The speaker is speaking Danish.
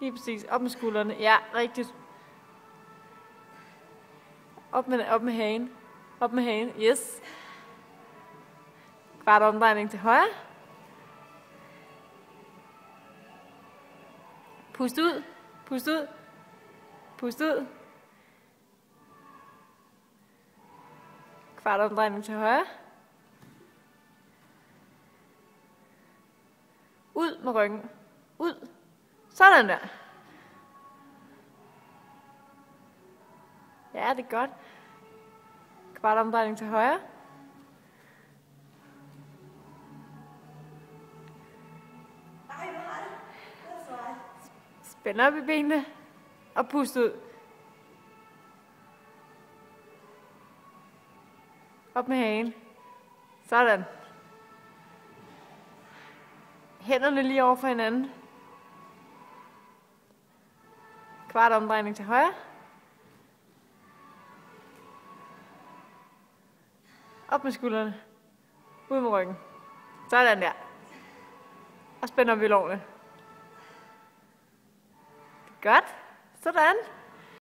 Lige præcis. Op med skuldrene. Ja, rigtigt. Op med hagen. Op med hagen. Yes. Kvart omdrejning til højre. Pust ud. Pust ud. Pust ud. Kvart omdrejning til højre. Ud med ryggen. Ud. Sådan der. Ja, det er godt. Kvart omdrejning til højre. Spænd op i benene. Og pust ud. Op med hagen. Sådan. Hænderne lige over for hinanden. Kvart omdrejning til højre. Op med skuldrene. Ud med ryggen. Sådan der. Og spænd op i lårene. Godt. Sådan.